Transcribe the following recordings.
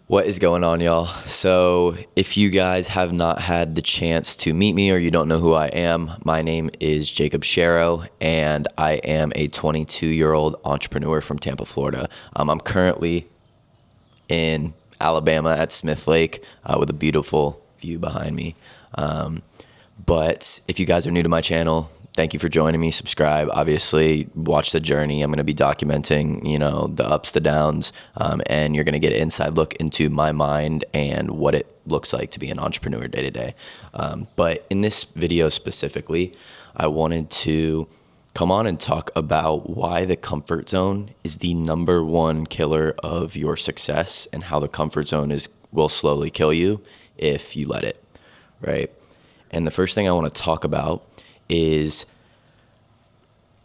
What is going on, y'all? So if you guys have not had the chance to meet me or you don't know who I am, my name is Jacob Sharrow, and I am a 22-year-old entrepreneur from Tampa, Florida. I'm currently in Alabama at Smith Lake with a beautiful view behind me. But if you guys are new to my channel, thank you for joining me. Subscribe, obviously, watch the journey. I'm going to be documenting, the ups, the downs, and you're going to get an inside look into my mind and what it looks like to be an entrepreneur day to day. But in this video specifically, I wanted to come on and talk about why the comfort zone is the number one killer of your success and how the comfort zone will slowly kill you if you let it, right? And the first thing I want to talk about is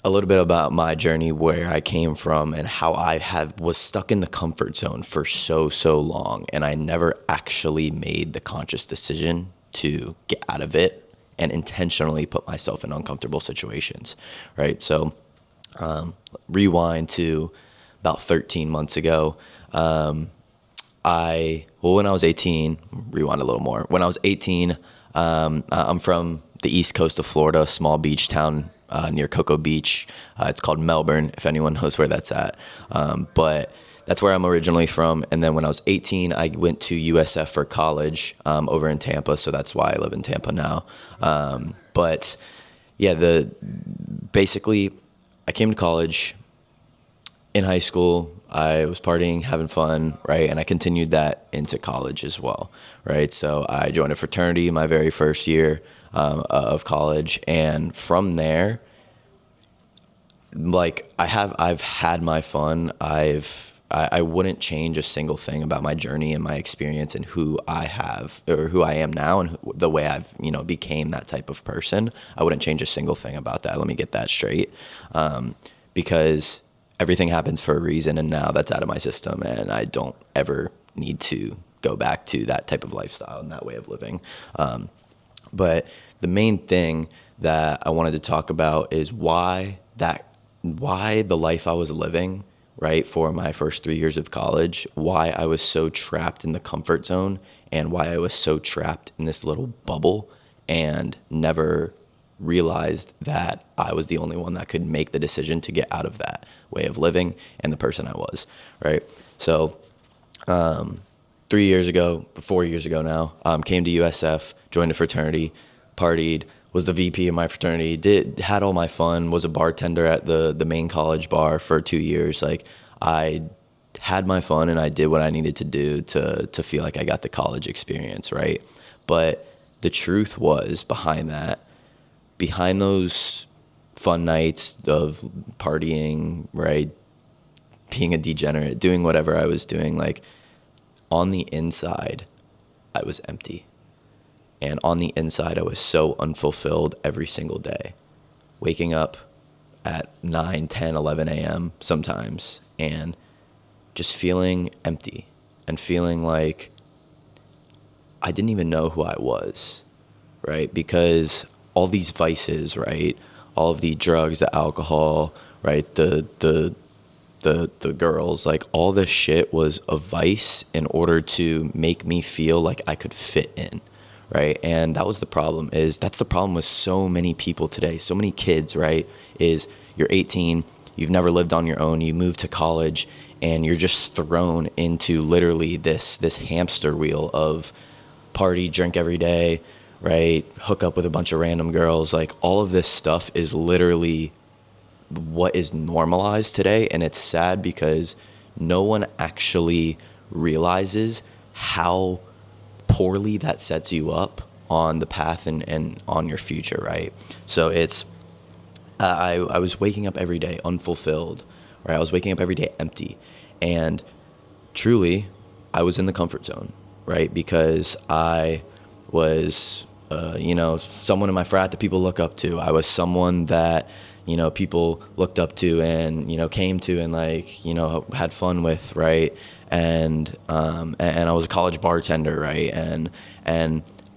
a little bit about my journey, where I came from and how I was stuck in the comfort zone for so long, and I never actually made the conscious decision to get out of it and intentionally put myself in uncomfortable situations, right? So rewind to about 13 months ago. When I was 18, rewind a little more. When I was 18, I'm from the east coast of Florida, a small beach town near Cocoa Beach. It's called Melbourne, if anyone knows where that's at. But that's where I'm originally from. And then when I was 18, I went to USF for college over in Tampa. So that's why I live in Tampa now. But yeah, basically, I came to college. In high school, I was partying, having fun, right? And I continued that into college as well, right? So I joined a fraternity my very first year of college. And from there, I've had my fun. I wouldn't change a single thing about my journey and my experience and who I am now and the way I've, became that type of person. I wouldn't change a single thing about that. Let me get that straight. Because everything happens for a reason, and now that's out of my system, and I don't ever need to go back to that type of lifestyle and that way of living. But the main thing that I wanted to talk about is why the life I was living, right, for my first 3 years of college, why I was so trapped in the comfort zone and why I was so trapped in this little bubble and never realized that I was the only one that could make the decision to get out of that way of living and the person I was, right? So 4 years ago now, came to USF, joined a fraternity, partied, was the VP of my fraternity, had all my fun, was a bartender at the main college bar for 2 years. Like, I had my fun and I did what I needed to do to feel like I got the college experience, right? But the truth was behind those fun nights of partying, right, being a degenerate, doing whatever I was doing, like, on the inside, I was empty. And on the inside, I was so unfulfilled every single day, waking up at 9, 10, 11 a.m. sometimes and just feeling empty and feeling like I didn't even know who I was, right? Because all these vices, right? All of the drugs, the alcohol, right? The girls, like, all this shit was a vice in order to make me feel like I could fit in, right? And that's the problem with so many people today, so many kids, right? Is you're 18, you've never lived on your own, you move to college, and you're just thrown into literally this hamster wheel of party, drink every day, right? Hook up with a bunch of random girls. Like, all of this stuff is literally what is normalized today. And it's sad because no one actually realizes how poorly that sets you up on the path and on your future, right? So I was waking up every day unfulfilled, right? I was waking up every day empty. And truly, I was in the comfort zone, right? Because I was, someone in my frat that people look up to. I was someone that, people looked up to and, came to and, like, had fun with, right? And I was a college bartender, right? And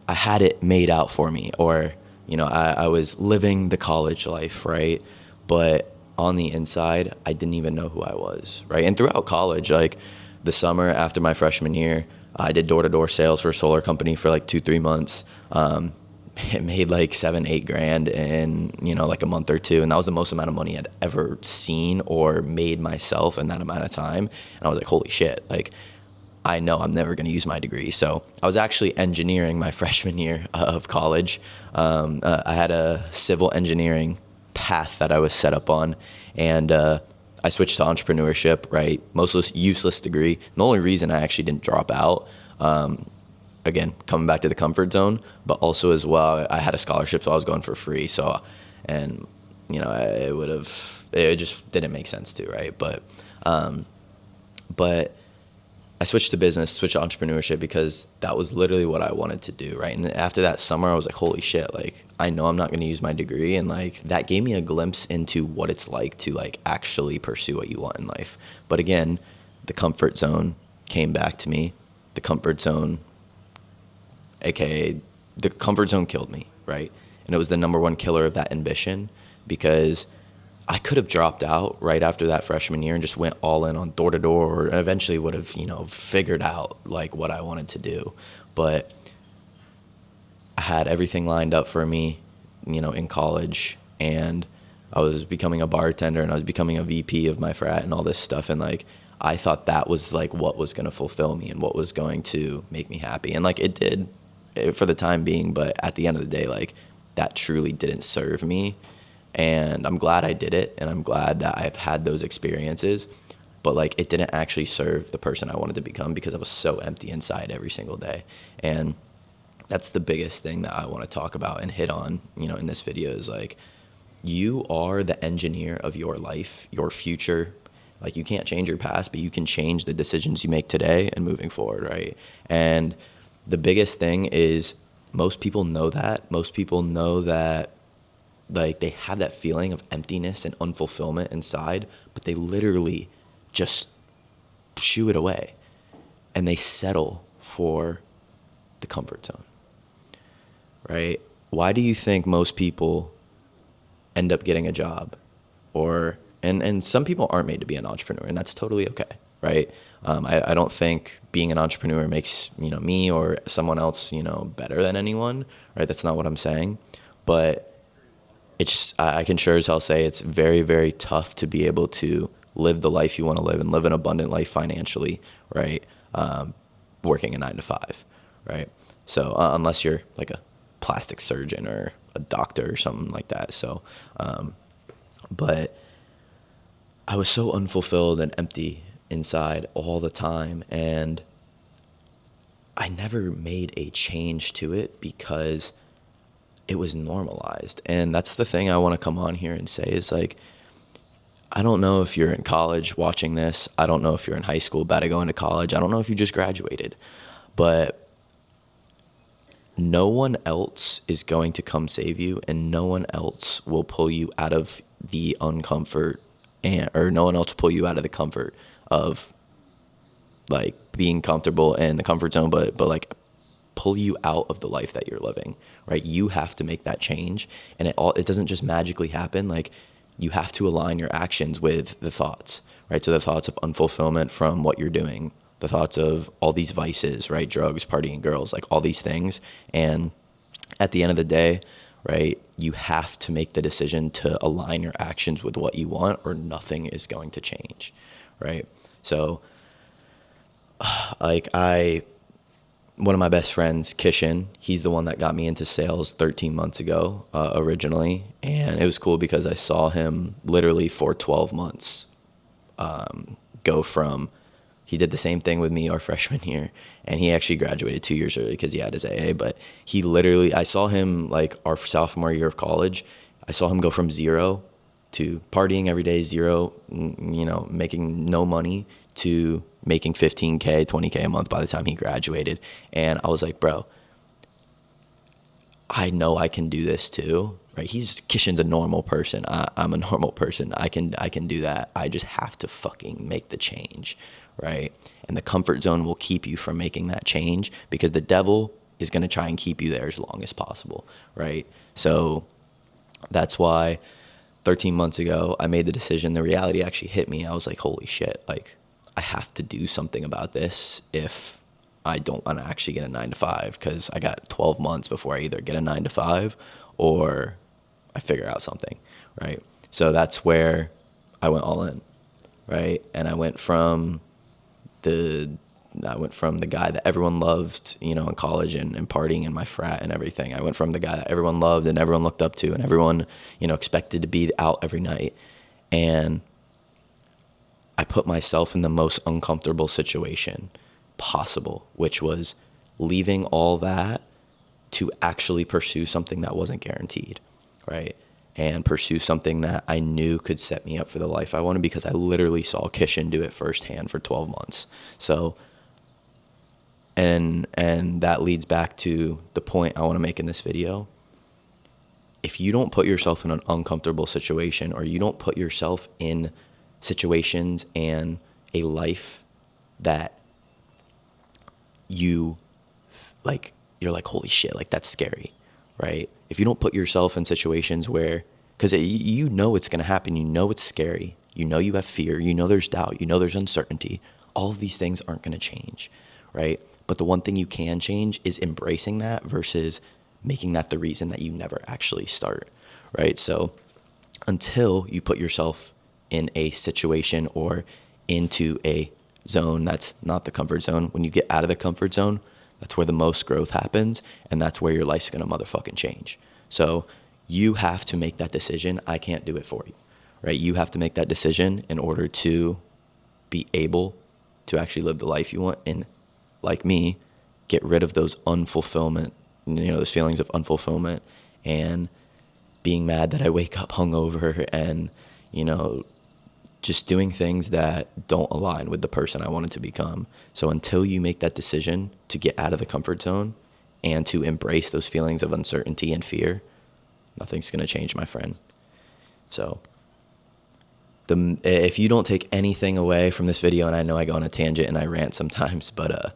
I had it made out for me, or, I was living the college life, right? But on the inside, I didn't even know who I was, right? And throughout college, like, the summer after my freshman year, I did door-to-door sales for a solar company for like 2-3 months. It made like 7-8 grand in, like a month or two. And that was the most amount of money I'd ever seen or made myself in that amount of time. And I was like, holy shit, like, I know I'm never going to use my degree. So I was actually engineering my freshman year of college. I had a civil engineering path that I was set up on, and I switched to entrepreneurship, right? Most useless degree. The only reason I actually didn't drop out, again, coming back to the comfort zone, but also as well, I had a scholarship, so I was going for free. So, and, it just didn't make sense to, right? But I switched to business, switched to entrepreneurship because that was literally what I wanted to do, right? And after that summer, I was like, holy shit, like, I know I'm not going to use my degree. And like, that gave me a glimpse into what it's like to like actually pursue what you want in life. But again, the comfort zone came back to me. The comfort zone, AKA the comfort zone, killed me, right? And it was the number one killer of that ambition, because I could have dropped out right after that freshman year and just went all in on door to door, or eventually would have, figured out like what I wanted to do. But I had everything lined up for me, in college, and I was becoming a bartender and I was becoming a VP of my frat and all this stuff. And like, I thought that was like what was going to fulfill me and what was going to make me happy. And like, it did for the time being, but at the end of the day, like, that truly didn't serve me. And I'm glad I did it, and I'm glad that I've had those experiences, but like, it didn't actually serve the person I wanted to become because I was so empty inside every single day. And that's the biggest thing that I want to talk about and hit on, in this video, is like, you are the engineer of your life, your future. Like, you can't change your past, but you can change the decisions you make today and moving forward, right? And the biggest thing is, most people know that. Most people know that, like, they have that feeling of emptiness and unfulfillment inside, but they literally just shoo it away, and they settle for the comfort zone, right? Why do you think most people end up getting a job? And some people aren't made to be an entrepreneur, and that's totally okay, right? I don't think being an entrepreneur makes, me or someone else, better than anyone, right? That's not what I'm saying. But I can sure as hell say it's very, very tough to be able to live the life you want to live and live an abundant life financially, right? Working a 9 to 5, right? So unless you're like a plastic surgeon or a doctor or something like that. So, but I was so unfulfilled and empty inside all the time, and I never made a change to it because it was normalized. And that's the thing I want to come on here and say is like, I don't know if you're in college watching this. I don't know if you're in high school about to go into college. I don't know if you just graduated, but no one else is going to come save you, and no one else will pull you out of the uncomfort, or no one else will pull you out of the comfort of like being comfortable in the comfort zone, but like pull you out of the life that you're living, right? You have to make that change, and it doesn't just magically happen. Like, you have to align your actions with the thoughts, right? So the thoughts of unfulfillment from what you're doing, the thoughts of all these vices, right? Drugs, partying, girls, like all these things. And at the end of the day, right, you have to make the decision to align your actions with what you want, or nothing is going to change, right? So like, one of my best friends, Kishan, he's the one that got me into sales 13 months ago, originally. And it was cool because I saw him literally for 12 months go from, he did the same thing with me our freshman year, and he actually graduated 2 years early because he had his AA. But he literally, I saw him like our sophomore year of college, I saw him go from 0 to partying every day, 0, making no money, to making 15K, 20K a month by the time he graduated. And I was like, bro, I know I can do this too, right? Kishan's a normal person. I'm a normal person. I can do that. I just have to fucking make the change, right? And the comfort zone will keep you from making that change, because the devil is going to try and keep you there as long as possible, right? So that's why 13 months ago, I made the decision. The reality actually hit me. I was like, holy shit, like, I have to do something about this if I don't want to actually get a 9 to 5, because I got 12 months before I either get a 9 to 5 or I figure out something, right? So that's where I went all in, right? And I went from the guy that everyone loved, in college and partying in my frat and everything. I went from the guy that everyone loved and everyone looked up to and everyone, expected to be out every night. And I put myself in the most uncomfortable situation possible, which was leaving all that to actually pursue something that wasn't guaranteed, right? And pursue something that I knew could set me up for the life I wanted, because I literally saw Kishan do it firsthand for 12 months. So, and that leads back to the point I want to make in this video. If you don't put yourself in an uncomfortable situation, or you don't put yourself in situations and a life that you're like, holy shit, like that's scary, right? If you don't put yourself in situations where, because it's going to happen, it's scary, you have fear, there's doubt, there's uncertainty, all of these things aren't going to change, right? But the one thing you can change is embracing that versus making that the reason that you never actually start, right? So until you put yourself in a situation or into a zone that's not the comfort zone, when you get out of the comfort zone, that's where the most growth happens, and that's where your life's gonna motherfucking change. So you have to make that decision. I can't do it for you, right? You have to make that decision in order to be able to actually live the life you want, and like me, get rid of those unfulfillment, those feelings of unfulfillment and being mad that I wake up hungover and, just doing things that don't align with the person I wanted to become. So until you make that decision to get out of the comfort zone and to embrace those feelings of uncertainty and fear, nothing's going to change, my friend. So if you don't take anything away from this video, and I know I go on a tangent and I rant sometimes, but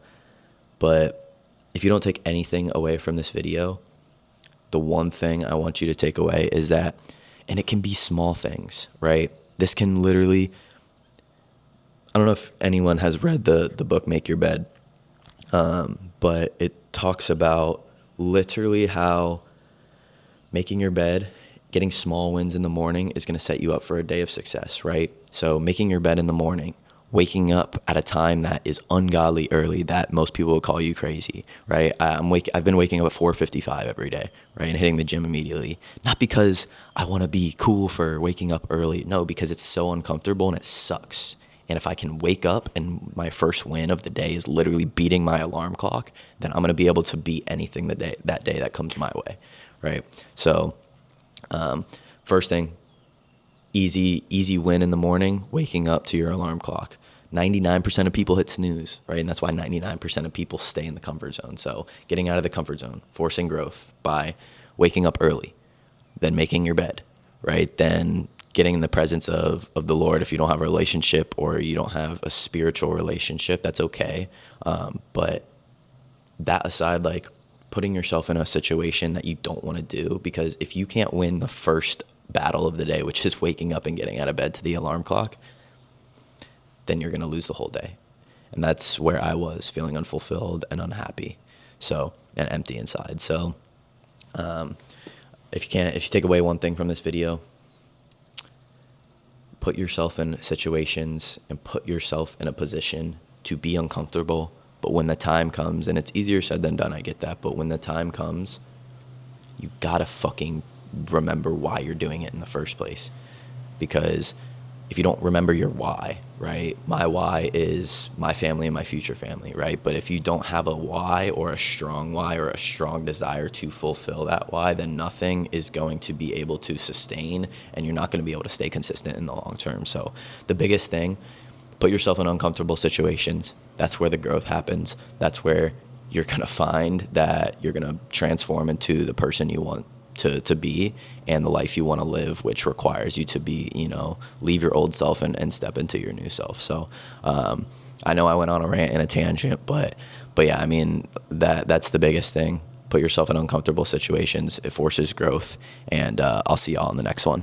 if you don't take anything away from this video, the one thing I want you to take away is that, and it can be small things, right? This can literally, I don't know if anyone has read the book Make Your Bed, but it talks about literally how making your bed, getting small wins in the morning is going to set you up for a day of success, right? So making your bed in the morning, waking up at a time that is ungodly early, that most people will call you crazy, right? I've been waking up at 4:55 every day, right? And hitting the gym immediately. Not because I want to be cool for waking up early. No, because it's so uncomfortable and it sucks. And if I can wake up and my first win of the day is literally beating my alarm clock, then I'm going to be able to beat anything that day that comes my way, right? So, first thing, easy win in the morning, waking up to your alarm clock. 99% of people hit snooze, right? And that's why 99% of people stay in the comfort zone. So getting out of the comfort zone, forcing growth by waking up early, then making your bed, right? Then getting in the presence of the Lord. If you don't have a relationship or you don't have a spiritual relationship, that's okay. But that aside, like putting yourself in a situation that you don't want to do, because if you can't win the first battle of the day, which is waking up and getting out of bed to the alarm clock, then you're going to lose the whole day. And that's where I was, feeling unfulfilled and unhappy, so, and empty inside. So if you take away one thing from this video, put yourself in situations and put yourself in a position to be uncomfortable. But when the time comes, and it's easier said than done, I get that, but when the time comes, you gotta fucking remember why you're doing it in the first place. Because if you don't remember your why, right? My why is my family and my future family, right? But if you don't have a why or a strong desire to fulfill that why, then nothing is going to be able to sustain, and you're not going to be able to stay consistent in the long term. So the biggest thing, put yourself in uncomfortable situations. That's where the growth happens. That's where you're going to find that you're going to transform into the person you want to be and the life you want to live, which requires you to be, leave your old self and step into your new self. So I know I went on a rant and a tangent, but yeah, I mean, that's the biggest thing. Put yourself in uncomfortable situations. It forces growth, and I'll see y'all in the next one.